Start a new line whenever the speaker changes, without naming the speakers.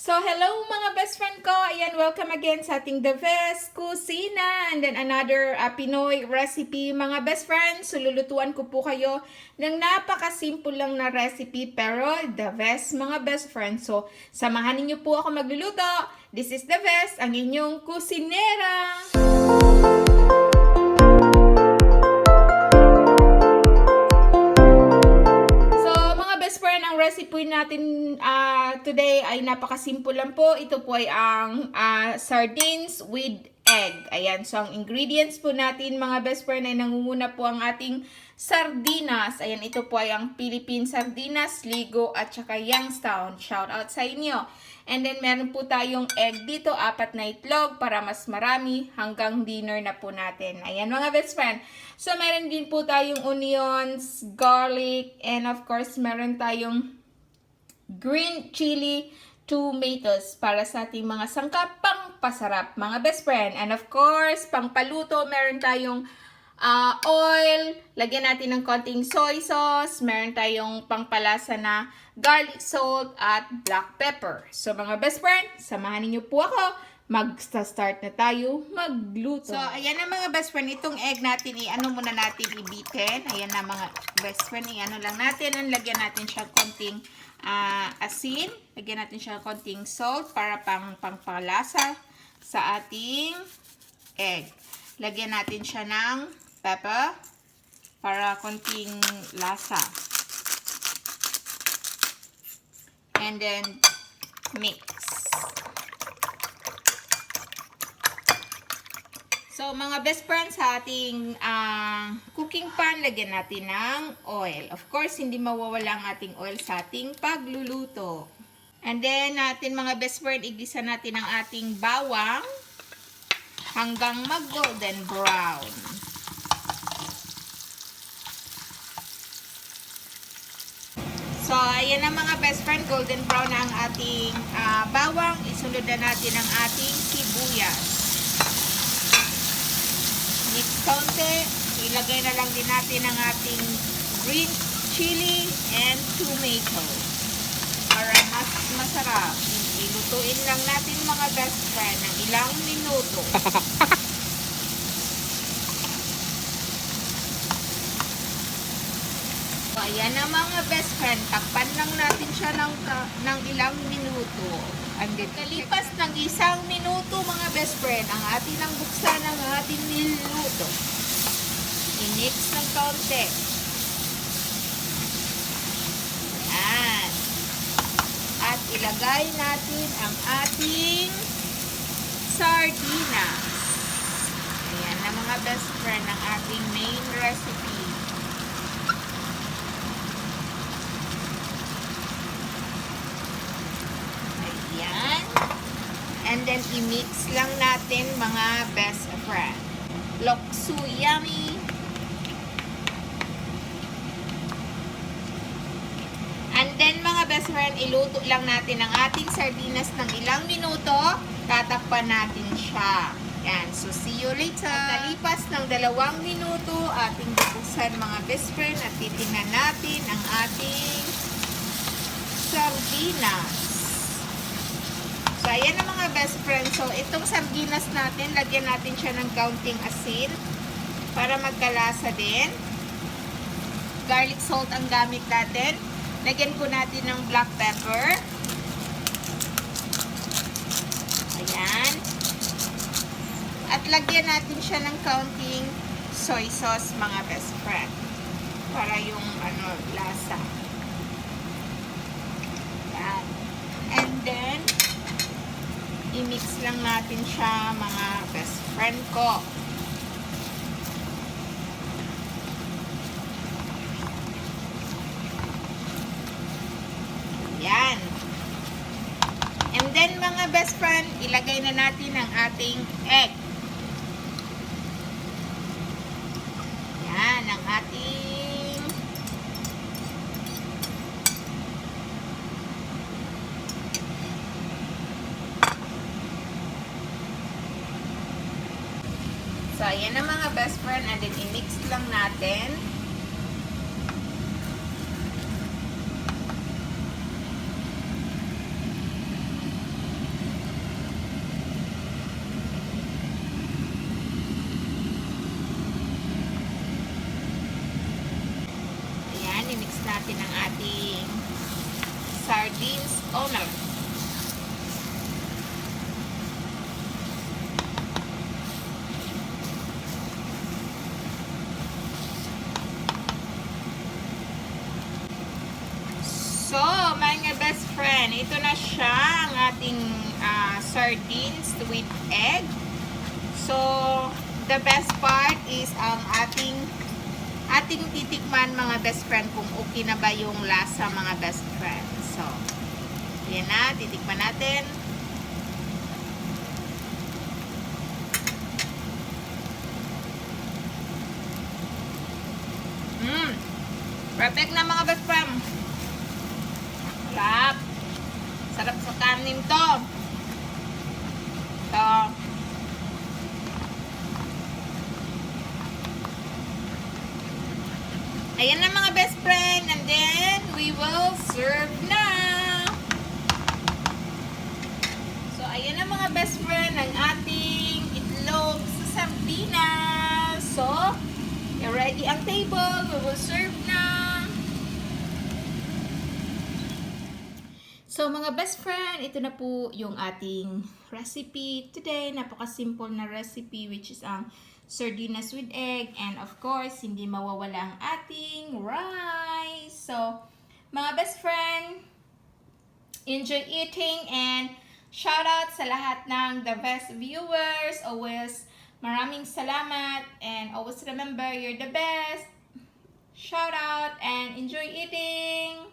So, hello mga best friend ko. Ayan, welcome again sa ating The Best Kusina. And then another Pinoy recipe. Mga best friends, sululutuan ko po kayo ng napakasimple lang na recipe pero the best mga best friends. So, samahan niyo po ako magluluto. This is The Best, ang inyong kusinera. Recipe natin today ay napakasimple lang po. Ito po ay ang sardines with egg. Ayan, so ang ingredients po natin mga best friend ay nangunguna po ang ating sardinas. Ayan, ito po ay ang Philippine sardinas, ligo at saka Youngstown. Shout out sa inyo. And then meron po tayong egg dito, 4 na itlog para mas marami hanggang dinner na po natin. Ayan mga best friend. So meron din po tayong onions, garlic, and of course meron tayong green chili, tomatoes para sa ating mga sangkap pang pasarap mga best friend. And of course, pang paluto, meron tayong oil, lagyan natin ng konting soy sauce, meron tayong pangpalasa na garlic salt at black pepper. So mga best friend, samahan niyo po ako. Mag-start na tayo magluto. So, ayan na mga best friend, itong egg natin, i-ano muna natin, ibitin. Ayan na mga best friend, i-ano lang natin. Lagyan natin siya konting asin. Lagyan natin siya konting salt para pangpalasa sa ating egg. Lagyan natin siya ng pepper para konting lasa. And then, mix. So, mga best friends, sa ating cooking pan, lagyan natin ng oil. Of course, hindi mawawala ang ating oil sa ating pagluluto. And then, natin mga best friend, igisa natin ang ating bawang hanggang mag-golden brown. So, ayan na mga best friend, golden brown na ang ating bawang. Isunod na natin ang ating sibuyas. Mix konti, ilagay na lang din natin ang ating green chili and tomato para mas masarap. Ilutuin lang natin mga best friend ng ilang minuto. So, ayan na mga best friend, takpan lang natin siya ng ilang minuto. And then, kalipas ng 1 minuto mga best friend, ang atin ang buksan ng ating niluto. I-mix ng kaunti. Ayan. At ilagay natin ang ating sardinas. Ayan na mga best friend, ang ating main recipe. And then, i-mix lang natin mga best friend. Looks so yummy. And then, mga best friend, iluto lang natin ang ating sardinas ng ilang minuto. Tatakpan natin siya. Yan. So, see you later. At nalipas ng 2 minuto, ating bubuksan mga best friend at titingnan natin ang ating sardinas. So, ayan ang mga best friend. So, itong sardinas natin, lagyan natin siya ng kaunting asin para magkalasa din. Garlic salt ang gamit natin. Lagyan po natin ng black pepper. Ayan. At lagyan natin siya ng kaunting soy sauce mga best friend. Para yung lasa. Ayan. And then, i-mix lang natin siya mga best friend ko. Yan. And then mga best friend, ilagay na natin ang ating egg. Yan, ang ating So, ayan na mga best friend. And then, i-mix lang natin. ito na siya, ang ating sardines with egg. So, the best part is ang ating titikman mga best friend kung okay na ba yung lasa mga best friend. So, yan na, titikman natin. Perfect na mga best friend. Sarap. Sarap sa kanin to. So, ayan na mga best friend. And then, we will serve na. So, ayan na mga best friend ang ating itlog sa sardinas. So, ready ang table. We will serve na. So, mga best friend, ito na po yung ating recipe today. Napaka-simple na recipe which is ang sardinas with egg. And of course, hindi mawawala ang ating rice. So, mga best friend, enjoy eating and shout out sa lahat ng the best viewers. Always maraming salamat and always remember you're the best. Shout out and enjoy eating.